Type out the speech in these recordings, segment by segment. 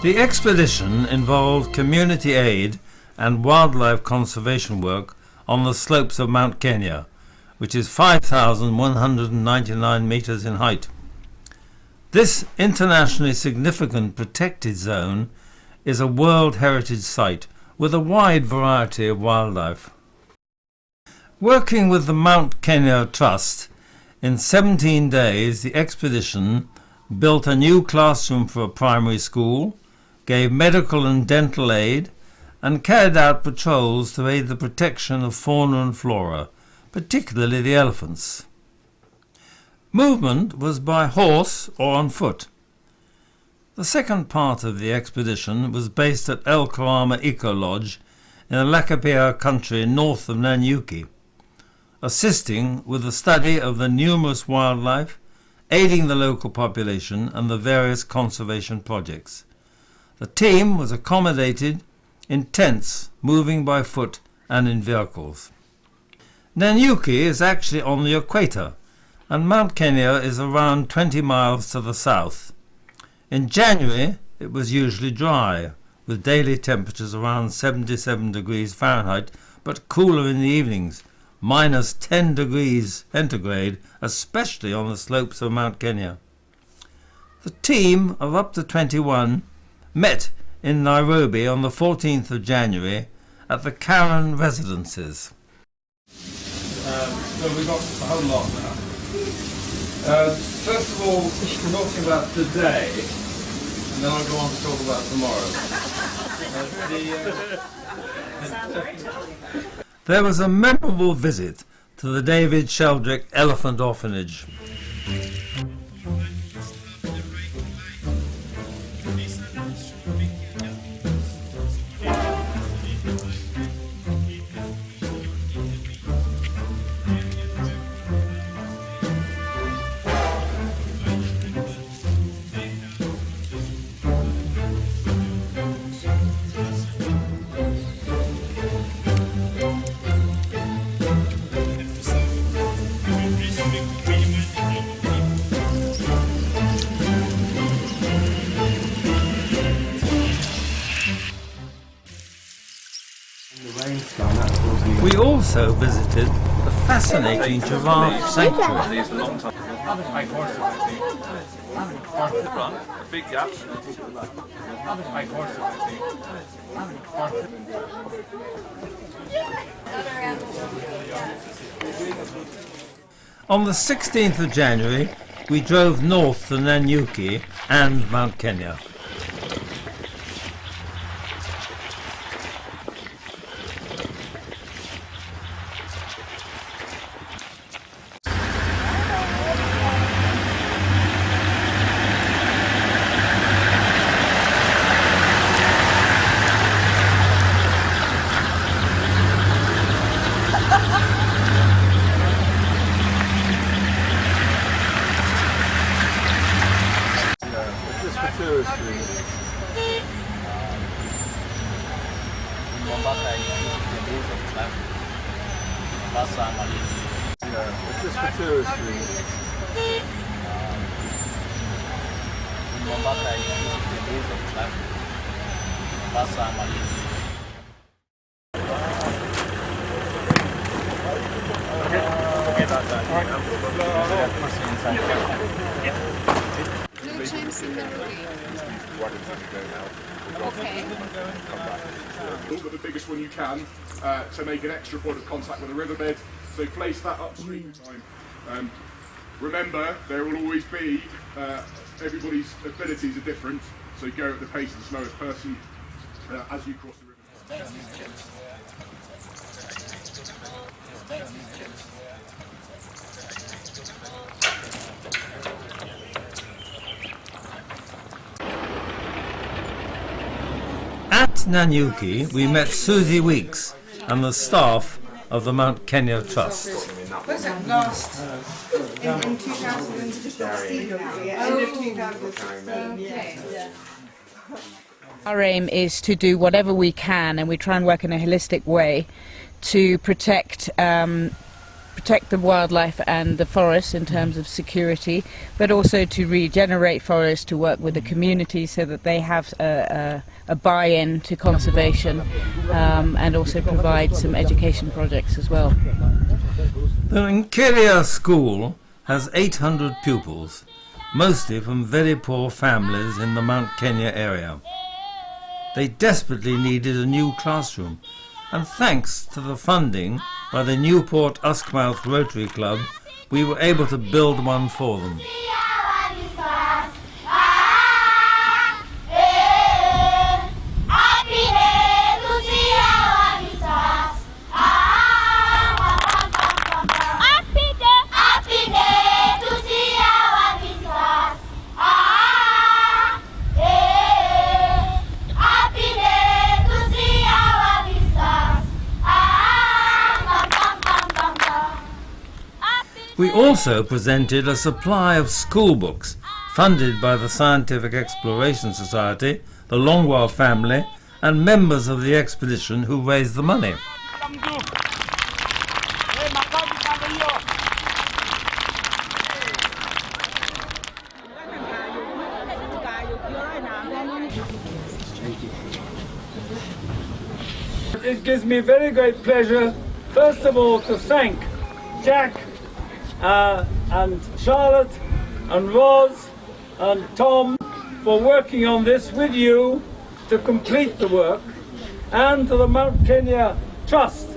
The expedition involved community aid and wildlife conservation work on the slopes of Mount Kenya, which is 5,199 meters in height. This internationally significant protected zone is a World Heritage Site with a wide variety of wildlife. Working with the Mount Kenya Trust, in 17 days the expedition built a new classroom for a primary school, gave medical and dental aid, and carried out patrols to aid the protection of fauna and flora, particularly the elephants. Movement was by horse or on foot. The second part of the expedition was based at Kurama Ecolodge in the Lakapia country north of Nanyuki, assisting with the study of the numerous wildlife, aiding the local population and the various conservation projects. The team was accommodated in tents, moving by foot and in vehicles. Nanyuki is actually on the equator, and Mount Kenya is around 20 miles to the south. In January it was usually dry, with daily temperatures around 77 degrees Fahrenheit, but cooler in the evenings, minus 10 degrees centigrade, especially on the slopes of Mount Kenya. The team of up to 21 met in Nairobi on the 14th of January at the Karen Residences. So we've got a whole lot now. First of all, talking about today, and then I'll go on to talk about tomorrow. There was a memorable visit to the David Sheldrick Elephant Orphanage. We also visited the fascinating giraffe sanctuary. On the 16th of January, we drove north to Nanyuki and Mount Kenya. But the biggest one you can to make an extra point of contact with the riverbed. So place that upstream time. Remember, there will always be, everybody's abilities are different, so go at the pace of the slowest person as you cross the river. At Nanyuki, we met Susie Weeks and the staff of the Mount Kenya Trust. Last in 2016. Our aim is to do whatever we can, and we try and work in a holistic way to protect protect the wildlife and the forests in terms of security, but also to regenerate forests, to work with the community so that they have a buy-in to conservation, and also provide some education projects as well. The Nkeria School has 800 pupils, mostly from very poor families in the Mount Kenya area. They desperately needed a new classroom, and thanks to the funding by the Newport Uskmouth Rotary Club, we were able to build one for them. We also presented a supply of school books funded by the Scientific Exploration Society, the Longwa family, and members of the expedition who raised the money. It gives me very great pleasure, first of all, to thank Jack and Charlotte and Roz and Tom for working on this with you to complete the work, and to the Mount Kenya Trust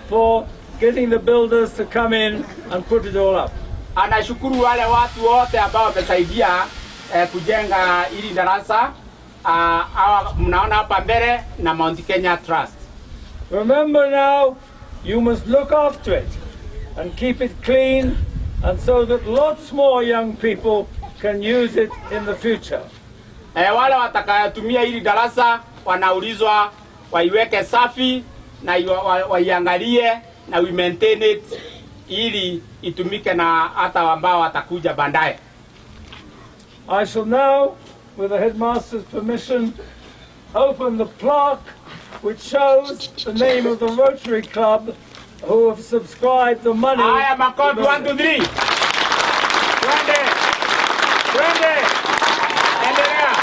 for getting the builders to come in and put it all up. Anashukuru wale watu wote ambao wamesaidia kujenga hili darasa mnaona hapa mbele na Mount Kenya Trust. Remember now, you must look after it and keep it clean, and so that lots more young people can use it in the future. Wale watakayotumia hili darasa wanaulizwa waiweke safi na waiangalie na we maintain it ili itumike na hata ambao watakuja baadaye. I shall now, with the headmaster's permission, open the plaque which shows the name of the Rotary Club who have subscribed the money. Aya, makofi 1 2 3. Twende. Endelea.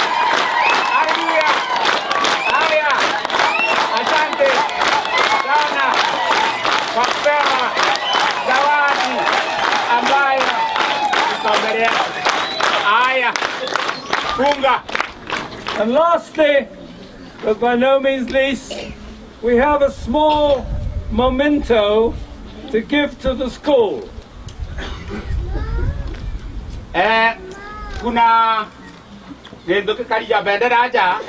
Haleluya. Haya. Asante sana kwa kupewa zawadi ambayo tutaongelea. Aya. Funga. And lastly, but by no means least, we have a small memento to give to the school. Kuna gendo kikaria bendera aja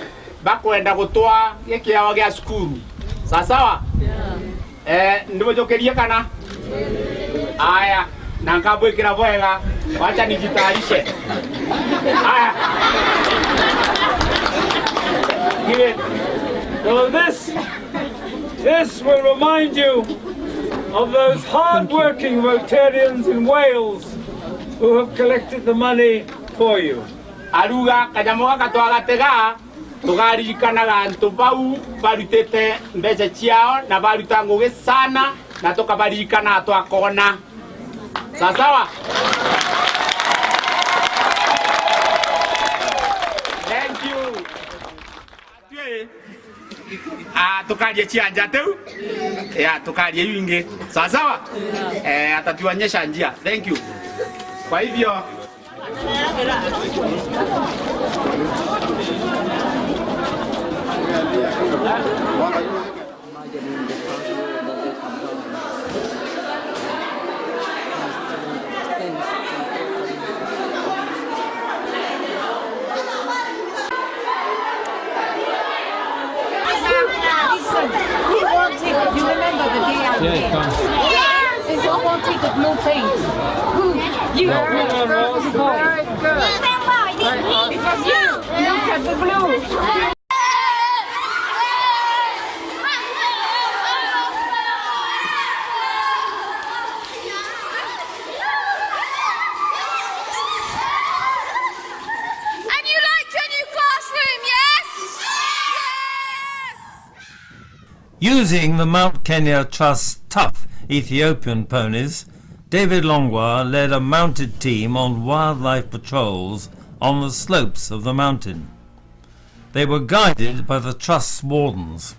bakwenda gutwa gikiao gia skuru. Sawa? Ndimujokerie kana? Aya, na ngabwikira bwega. Wacha nijitayarishe. Aya. Give it. So this will remind you of those hard-working Rotarians in Wales who have collected the money for you. Aruga kanyamuga katwagatega tugaririkanaga antu bau barutete mbeca ciao na baruta ngugi sana na tukabaririkana twakona. Sawa? Thank you. Tukaje chianja tu. Tukaje wingi. Sawa? Atatuonyesha njia. Thank you. Kwa hivyo You remember the day I came? Yes! It's all one take of no paint. Who? You. Very good. Very good. Because you. Look at the blue. Using the Mount Kenya Trust's tough Ethiopian ponies, David Longwa led a mounted team on wildlife patrols on the slopes of the mountain. They were guided by the Trust's wardens.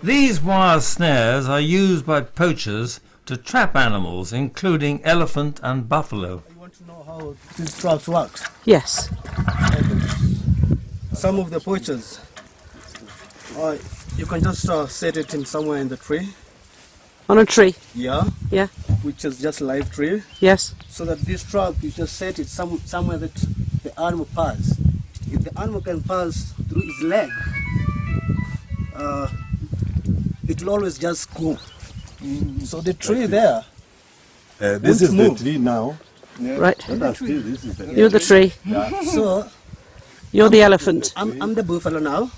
These wire snares are used by poachers to trap animals, including elephant and buffalo. You want to know how these traps work? Yes. Some of the poachers, you can just set it in somewhere in the tree. On a tree? Yeah. Yeah. Which is just live tree. Yes. So that this trap, you just set it somewhere that the animal pass. If the animal can pass through his leg, it will always just go. So the tree there. This is the tree now. Yeah. Right. This is the You're the tree. Yeah. So You're the elephant. I'm the buffalo now.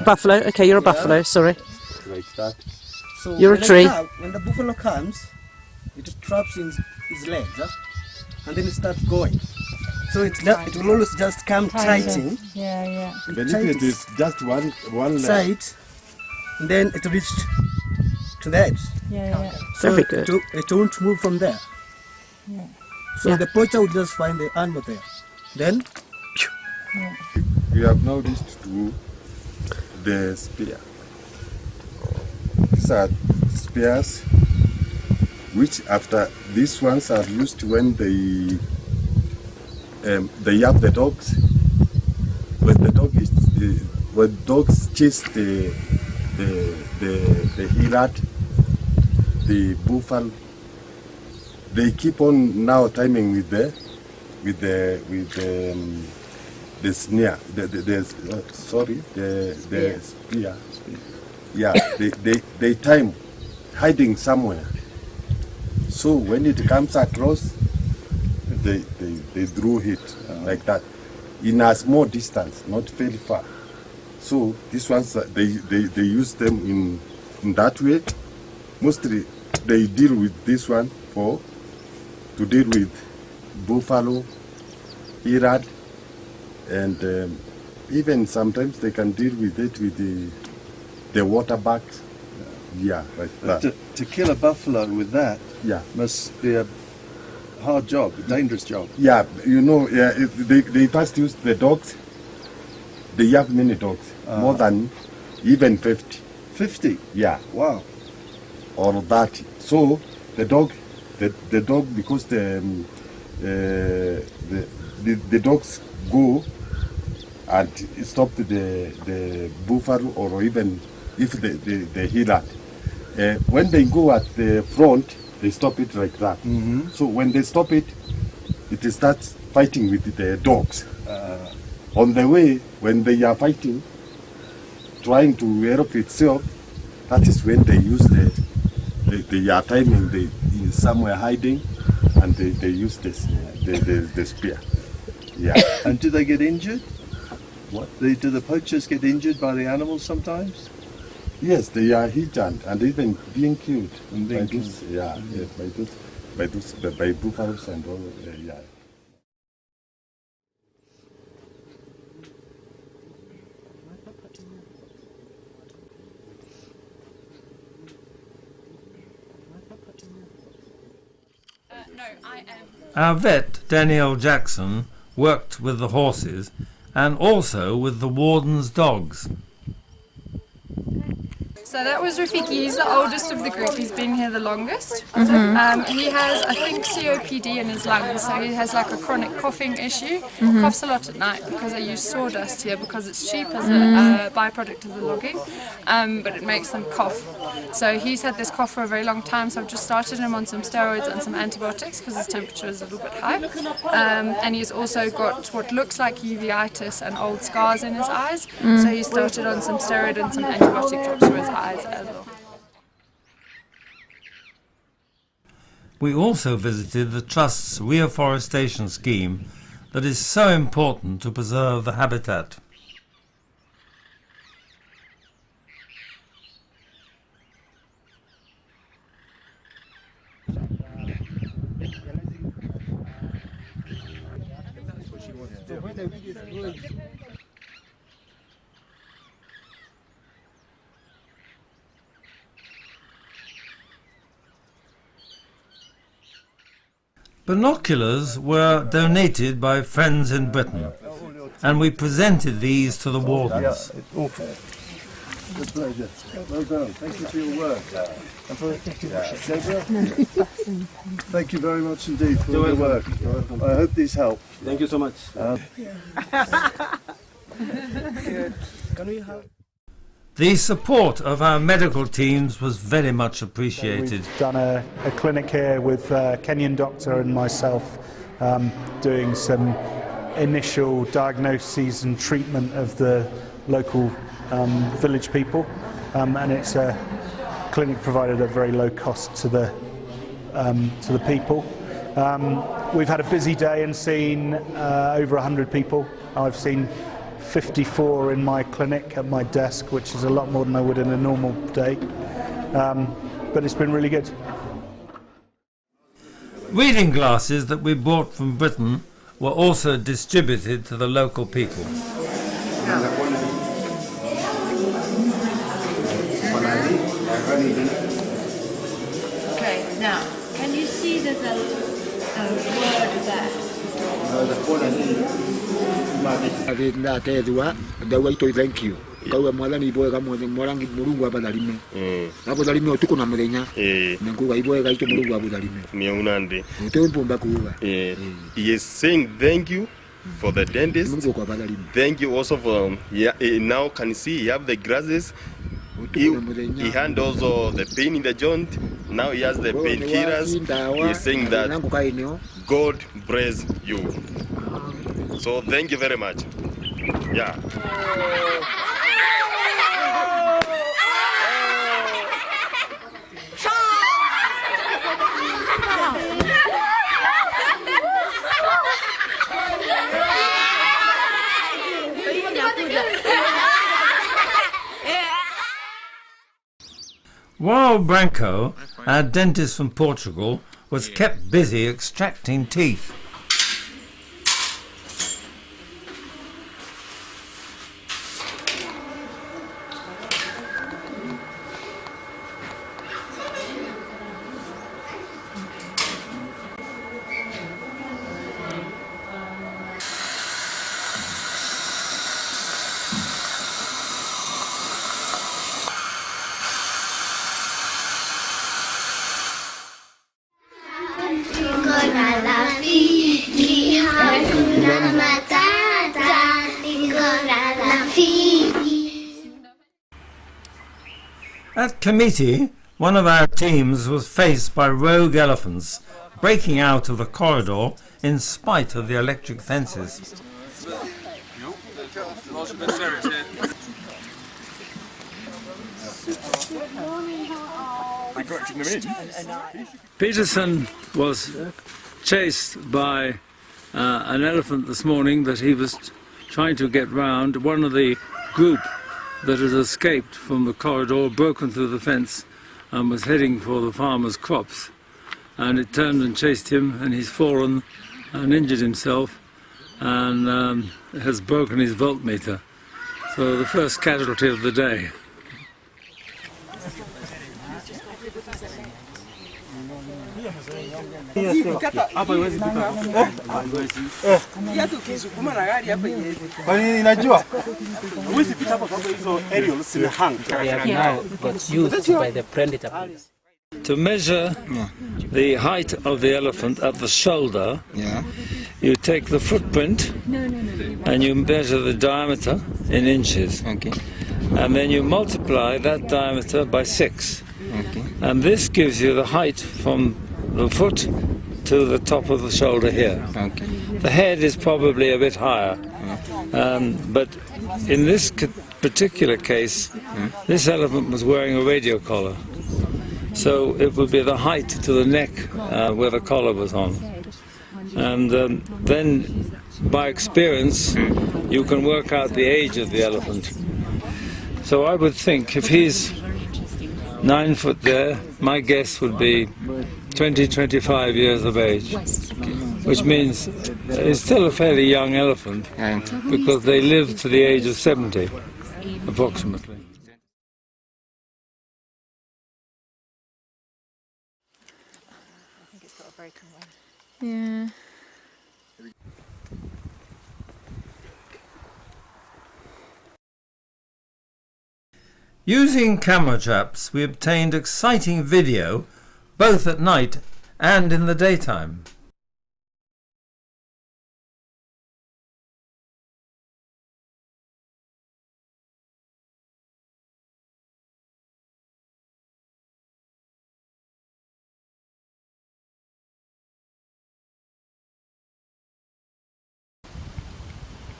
Buffalo. Okay, you're a buffalo. Sorry. Like that. So You're a tree. When the buffalo comes, it traps in his legs, and then it starts going. So it will always just come tighten. Yeah, yeah. But if it is just one leg. Side, and then it reached to the edge. Yeah. So Very good. It won't move from there. Yeah. So Yeah. the poacher will just find the animal there. Then We have now reached to the spear. These are spears which after these ones are used when they have the dogs. When dogs chase the hirat, the buffalo, they keep on now timing with the snare, the spear. Yeah, they time hiding somewhere. So when it comes across, they drew it like that in a small distance, not very far. So these ones they use them in that way. Mostly they deal with this one to deal with buffalo, irad, and even sometimes they can deal with it with the water bugs. Yeah, like that. To kill a buffalo with that, Yeah. must be a hard job, a dangerous job. Yeah, they first use the dogs. They have many dogs, more than even 50. 50? Yeah, Wow. or 30. So the dog, because the dogs go and stop the buffalo, or even if the hirat. When they go at the front, they stop it like that. So when they stop it, it starts fighting with the dogs. On the way, when they are fighting, trying to help itself, that is when they use they are timing, somewhere hiding, and they use the spear. Yeah. And do they get injured? What? Do the poachers get injured by the animals sometimes? Yes, they are hit and even being killed And being by those, by buffaloes and all. Yeah. Our vet, Danielle Jackson, worked with the horses and also with the warden's dogs. So that was Rafiki. He's the oldest of the group. He's been here the longest. He has, I think, COPD in his lungs, so he has like a chronic coughing issue. Coughs a lot at night because I use sawdust here because it's cheap as a byproduct of the logging, but it makes them cough. So he's had this cough for a very long time, so I've just started him on some steroids and some antibiotics because his temperature is a little bit high. And he's also got what looks like uveitis and old scars in his eyes, so he started on some steroid and some antibiotic drops for his eyes as well. We also visited the Trust's reforestation scheme that is so important to preserve the habitat. Binoculars were donated by friends in Britain, and we presented these to the wardens. Good pleasure. Well done. Thank you for your work. Deborah? Thank you very much indeed for your work. I hope these help. Thank you so much. Can we have... The support of our medical teams was very much appreciated. We've done a clinic here with a Kenyan doctor and myself doing some initial diagnoses and treatment of the local village people, and it's a clinic provided at very low cost to the people. We've had a busy day and seen over 100 people. I've seen 54 in my clinic at my desk, which is a lot more than I would in a normal day, but it's been really good. Reading glasses that we brought from Britain were also distributed to the local people. Okay, now, can you see there's a word there? Thank you. Kawa mwalani iboega mwalangi mulungu abadalime. Abadalime otuko na murenya. Nengo iboega ito mulungu abadalime. Miunande. Utempo mbakuwa. He is saying thank you for the dentist. Thank you also for now can see you have the grasses. He had also the pain in the joint. Now he has the painkillers. He is saying that God bless you. So thank you very much. Yeah. While Branco, our dentist from Portugal, was kept busy extracting teeth. At Committee, one of our teams was faced by rogue elephants breaking out of the corridor in spite of the electric fences. Peterson was chased by an elephant this morning that he was trying to get round. One of the group that had escaped from the corridor, broken through the fence, and was heading for the farmer's crops. And it turned and chased him, and he's fallen and injured himself and has broken his voltmeter. So the first casualty of the day. To measure the height of the elephant at the shoulder, you take the footprint and you measure the diameter in inches. And then you multiply that diameter by 6. And this gives you the height from the foot to the top of the shoulder here. The head is probably a bit higher, but in this particular case, this elephant was wearing a radio collar. So it would be the height to the neck where the collar was on. And then, by experience, you can work out the age of the elephant. So I would think if he's 9 foot there, my guess would be 20, 25 years of age, which means it's still a fairly young elephant because they live to the age of 70, approximately. Yeah. Using camera traps, we obtained exciting video both at night and in the daytime.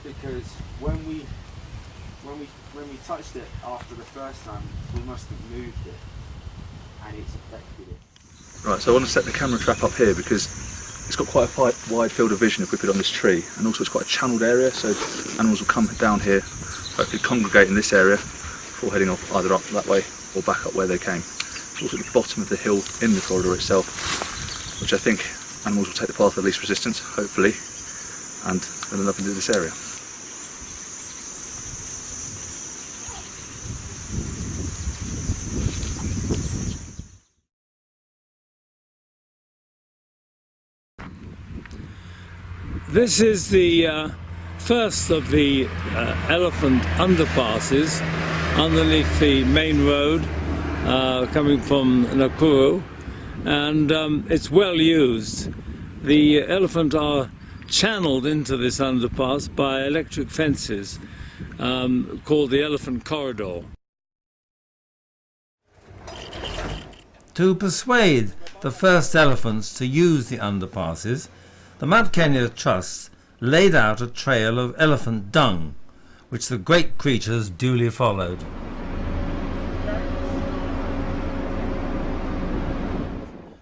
Because when we touched it after the first time, we must have moved it, and it's affected it. Right, so I want to set the camera trap up here because it's got quite a wide field of vision if we put it on this tree, and also it's quite a channeled area, so animals will come down here, hopefully congregate in this area before heading off either up that way or back up where they came. It's also at the bottom of the hill in the corridor itself, which I think animals will take the path of least resistance, hopefully, and then up into this area. This is the first of the elephant underpasses underneath the main road coming from Nakuru, and it's well used. The elephant are channeled into this underpass by electric fences called the elephant corridor. To persuade the first elephants to use the underpasses, the Mount Kenya Trust laid out a trail of elephant dung, which the great creatures duly followed.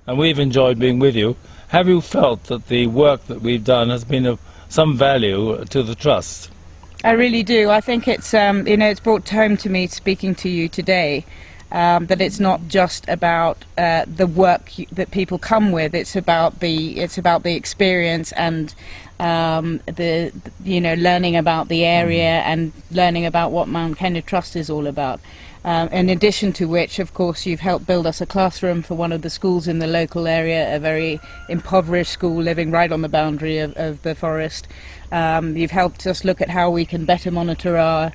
And we've enjoyed being with you. Have you felt that the work that we've done has been of some value to the Trust? I really do. I think it's it's brought home to me speaking to you today that it's not just about the work that people come with. It's about the experience and learning about the area and learning about what Mount Kenya Trust is all about. In addition to which, of course, you've helped build us a classroom for one of the schools in the local area, a very impoverished school living right on the boundary of the forest. You've helped us look at how we can better monitor our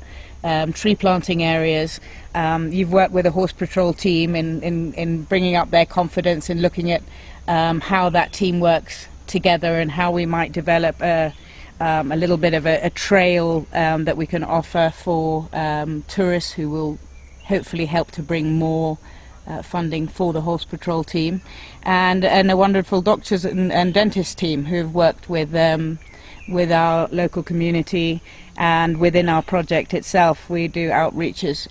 tree planting areas. You've worked with a horse patrol team in bringing up their confidence and looking at how that team works together and how we might develop a little bit of a trail that we can offer for tourists who will hopefully help to bring more funding for the horse patrol team, and a wonderful doctors and dentist team who have worked with our local community. And within our project itself, we do outreaches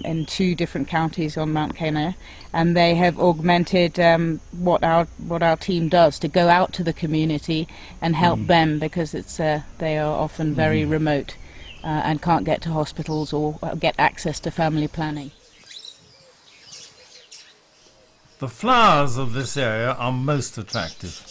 in 2 different counties on Mount Kenya, and they have augmented what our team does to go out to the community and help them, because they are often very remote and can't get to hospitals or get access to family planning. The flowers of this area are most attractive.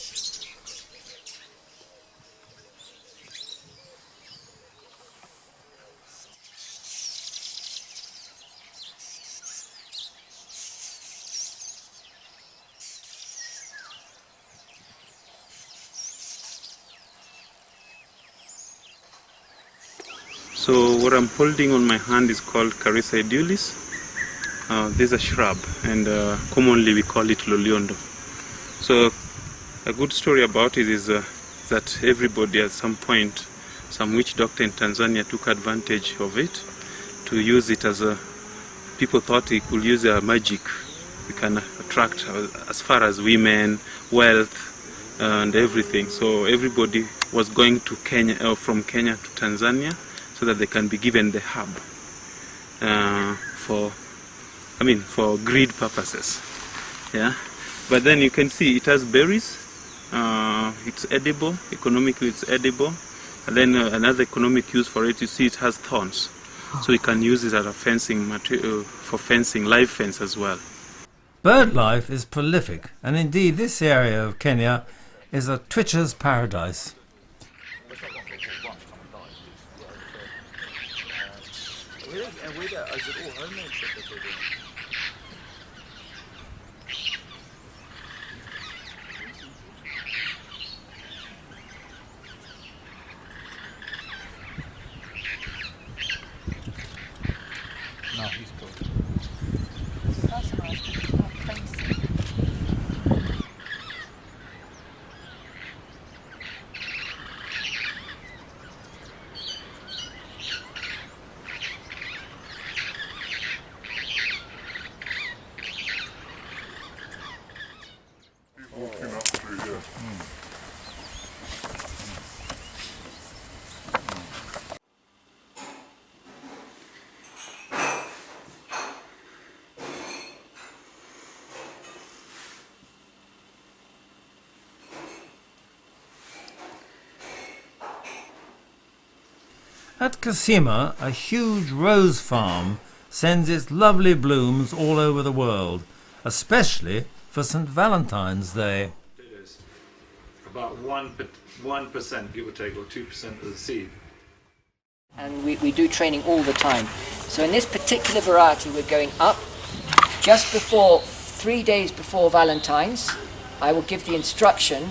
So what I'm holding on my hand is called Carissa edulis. This is a shrub, and commonly we call it loliondo. So a good story about it is that everybody at some point, some witch doctor in Tanzania took advantage of it to use it as a, people thought he could use a magic. We can attract as far as women, wealth, and everything. So everybody was going to Kenya, from Kenya to Tanzania, so that they can be given the herb for greed purposes. Yeah, but then you can see it has berries. It's edible. Economically, it's edible. And then another economic use for it, you see, it has thorns, so you can use it as a fencing material for fencing, live fence as well. Bird life is prolific, and indeed this area of Kenya is a twitcher's paradise. No, he's good. Walking up through here. At Kasima, a huge rose farm sends its lovely blooms all over the world, especially for St. Valentine's Day. About 1%, give or take, or 2% of the seed. And we do training all the time. So in this particular variety, we're going up just before, 3 days before Valentine's. I will give the instruction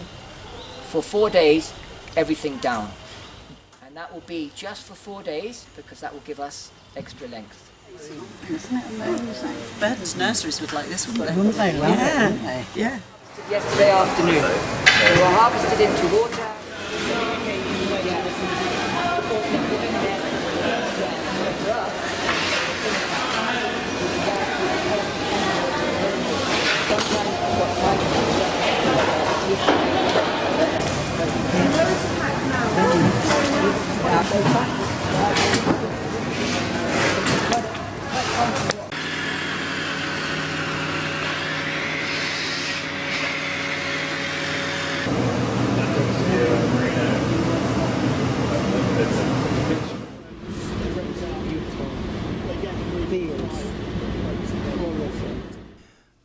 for 4 days, everything down. And that will be just for 4 days, because that will give us extra length. Isn't it amazing? Birds' nurseries would like this, wouldn't they? Wouldn't they love it, wouldn't they? Yeah. Yesterday afternoon, they were harvested into water.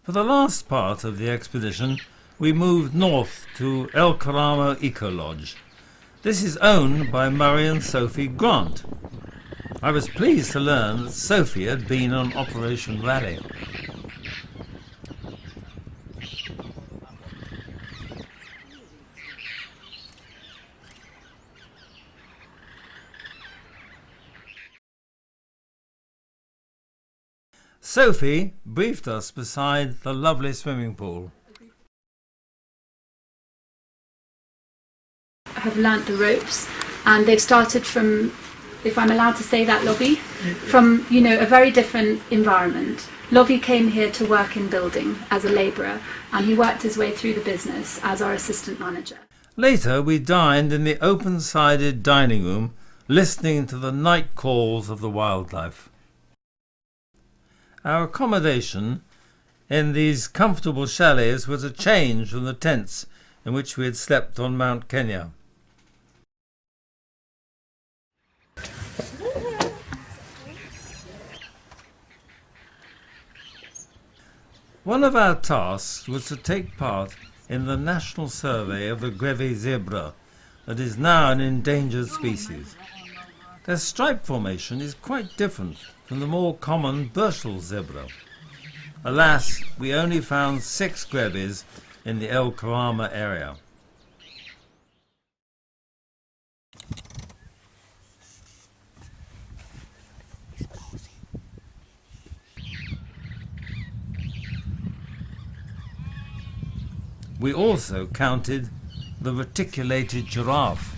For the last part of the expedition, we moved north to Kurama Ecolodge. This is owned by Murray and Sophie Grant. I was pleased to learn that Sophie had been on Operation Raleigh. Sophie briefed us beside the lovely swimming pool. Have learnt the ropes, and they've started from, if I'm allowed to say that, Lovie, from, you know, a very different environment. Lovie came here to work in building as a labourer, and he worked his way through the business as our assistant manager. Later we dined in the open-sided dining room, listening to the night calls of the wildlife. Our accommodation in these comfortable chalets was a change from the tents in which we had slept on Mount Kenya. One of our tasks was to take part in the national survey of the Grevy's zebra that is now an endangered species. Their stripe formation is quite different from the more common Burchell zebra. Alas, we only found 6 Grevy's in the Kurama area. We also counted the reticulated giraffe.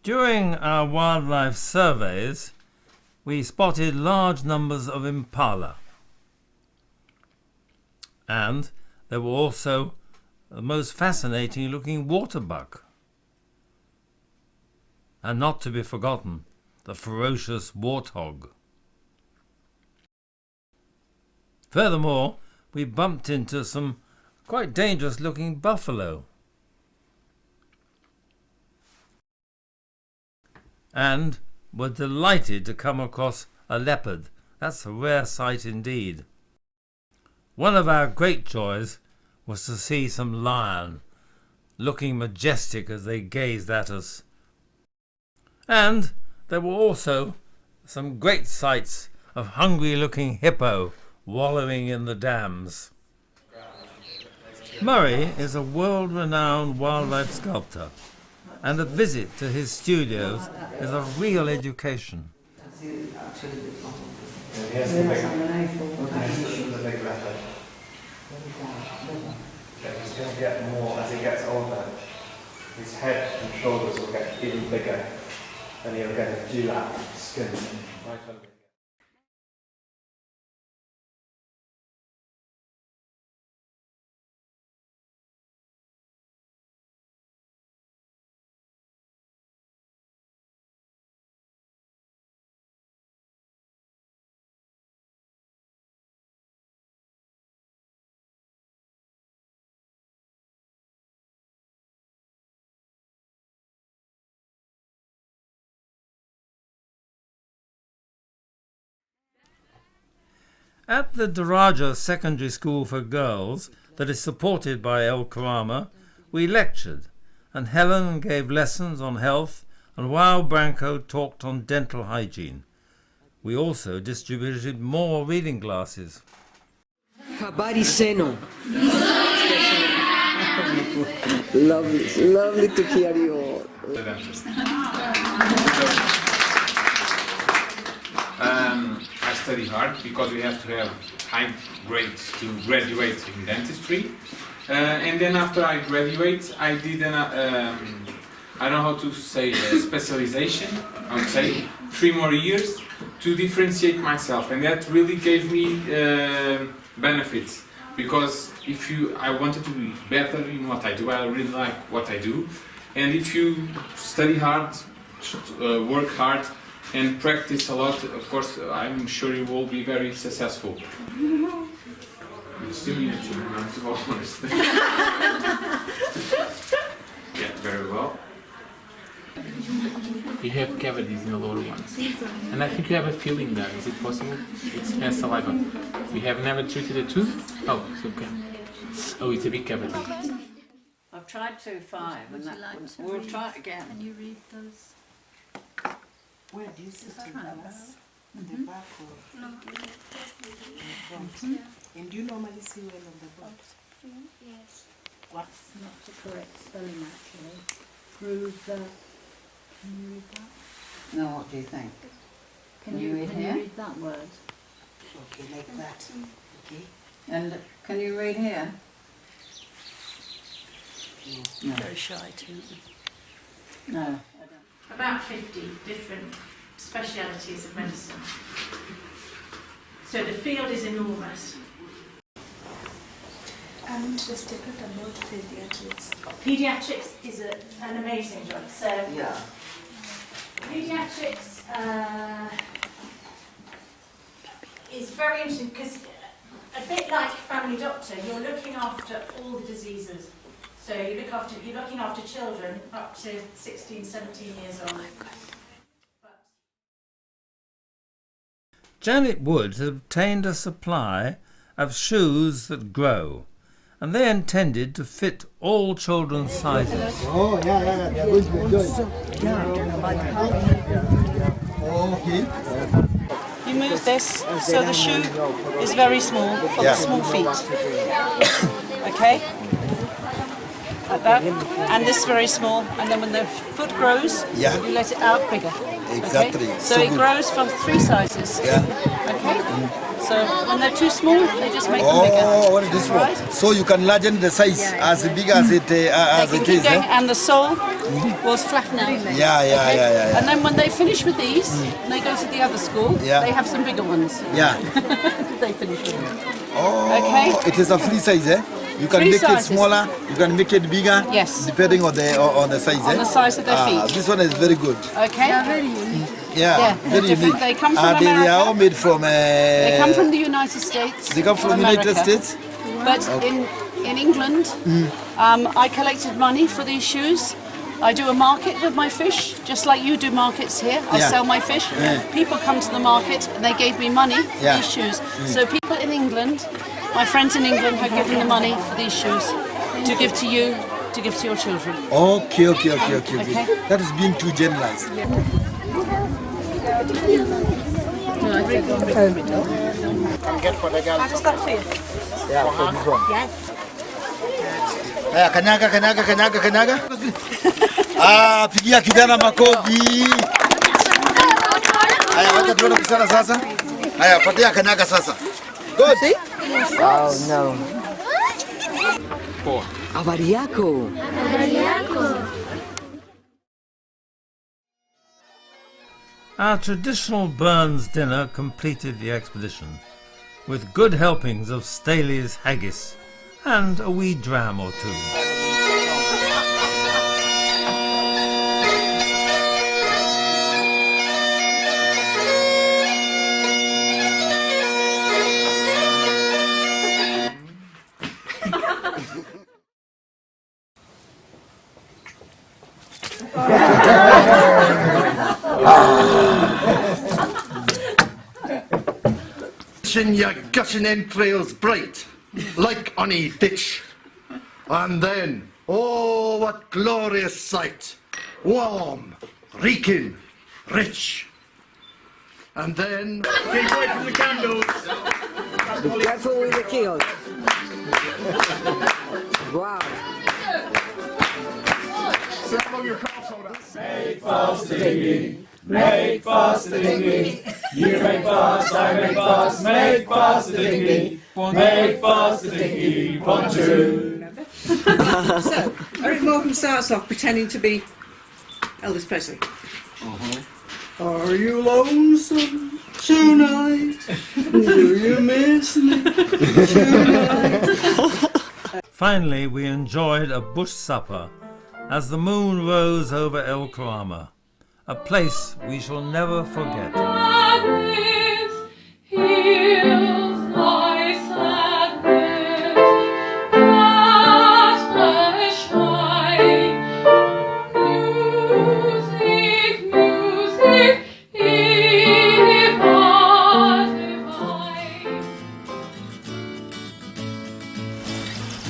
During our wildlife surveys, we spotted large numbers of impala, and there were also the most fascinating looking waterbuck, and not to be forgotten, the ferocious warthog. Furthermore, we bumped into some quite dangerous looking buffalo, and were delighted to come across a leopard. That's a rare sight indeed. One of our great joys was to see some lion, looking majestic as they gazed at us. And there were also some great sights of hungry-looking hippo wallowing in the dams. Murray is a world-renowned wildlife sculptor, and a visit to his studios is a real education. Here's the big leopard. He's going to get more as he gets older. His head and shoulders will get even bigger, and he'll get a dewlap skin right under. At the Daraja Secondary School for Girls, that is supported by El Kurama, we lectured, and Helen gave lessons on health, and Wao Branco talked on dental hygiene. We also distributed more reading glasses. Habari Seno. Lovely to hear you all. I study hard because we have to have high grades to graduate in dentistry. And then after I graduate, I did an, I don't know how to say, specialization, I would say, 3 more years to differentiate myself. And that really gave me benefits. Because I wanted to be better in what I do, I really like what I do. And if you study hard, work hard, and practice a lot, of course, I'm sure you will be very successful. It's diminutive, to be honest. Yeah, very well. You have cavities in the lower ones. And I think you have a feeling there. Is it possible? It's has saliva. We have never treated a tooth? Oh, it's okay. Oh, it's a big cavity. I've tried 2.5 and that we'll try it again. Can you read those? Where do you sit in class? In the back or? No, in front. And do you normally see well on the board? Yes. What's not the correct spelling actually? Prove the. Can you read that? No, what do you think? Can you read that word? Okay, like that. Okay. And can you read here? No. Very shy too. No. About 50 different specialities of medicine. So the field is enormous. I'm interested about pediatrics. Pediatrics is an amazing job. So yeah. Pediatrics is very interesting because a bit like a family doctor, you're looking after all the diseases. So you're looking after children up to 16, 17 years old. Janet Wood had obtained a supply of shoes that grow, and they intended to fit all children's sizes. Oh, yeah. Good. Okay. You move this so the shoe is very small for the small feet. Okay? Like that. And this very small, and then when the foot grows, you let it out bigger. Exactly. Okay? So it grows for 3 sizes. Yeah. Okay? So when they're too small, they just make them bigger. Oh, what is this one? So you can largen the size as big as it is. And the sole will flatten out. Yeah. And then when they finish with these, and they go to the other school, they have some bigger ones. Yeah. They finish with them. Oh, okay. It is a free size, eh? You can make it smaller, you can make it bigger, depending on the size. On the size of their feet. This one is very good. Okay. Very unique. Yeah, very unique. They come from America. They are all made from. They come from the United States. They come from the United States. But in England, I collected money for these shoes. I do a market with my fish, just like you do markets here. I sell my fish. People come to the market and they gave me money for these shoes. So people in England, my friends in England, have given the money for these shoes to give to you, to give to your children. Okay. That is being too generous. How does that feel? Yeah, for this one. Yes. Kanyaga. Pigia kijana makofi. Haya, wacha tuone kusana sasa. Haya, patia kanyaga sasa. Good. Oh no. Habari yako. Our traditional Burns dinner completed the expedition, with good helpings of Staley's haggis and a wee dram or two. Your gushing entrails bright, like honey ditch. And then, oh, what glorious sight! Warm, reeking, rich. And then, keep away from the candles. Be careful with the kills. Wow. Make fast the dinghy, make fast the dinghy. You make fast, I make fast, make fast the dinghy, make fast the dinghy, 1, 2. So, Eric Morgan starts off pretending to be Elvis Presley. Are you lonesome tonight? Do you miss me tonight? Finally, we enjoyed a bush supper as the moon rose over El Kurama, a place we shall never forget.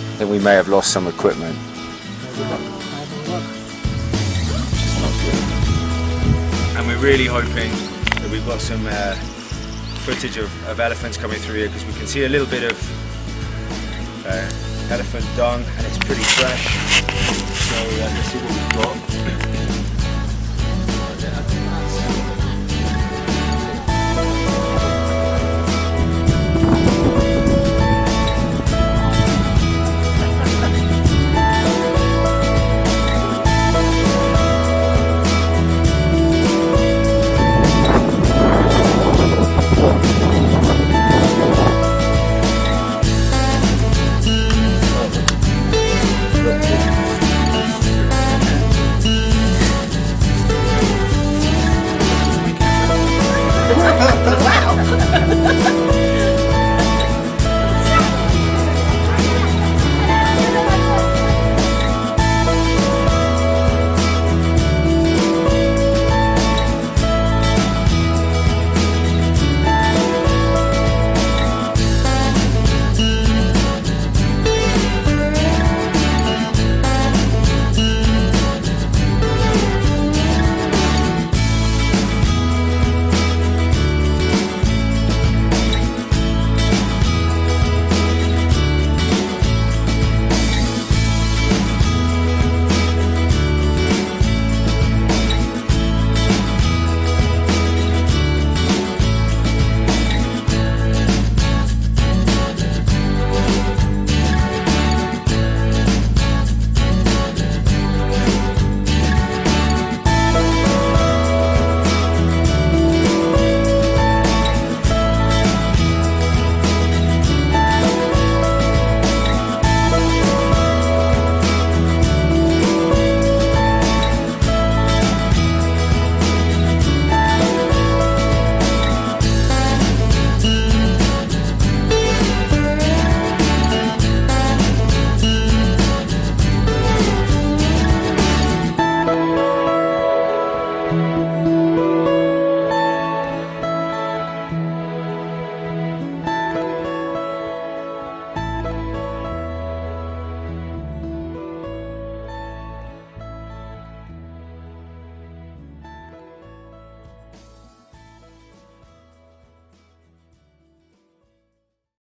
I think we may have lost some equipment. And we're really hoping that we've got some footage of elephants coming through here, because we can see a little bit of elephant dung and it's pretty fresh. So let's see what we've got. Wow!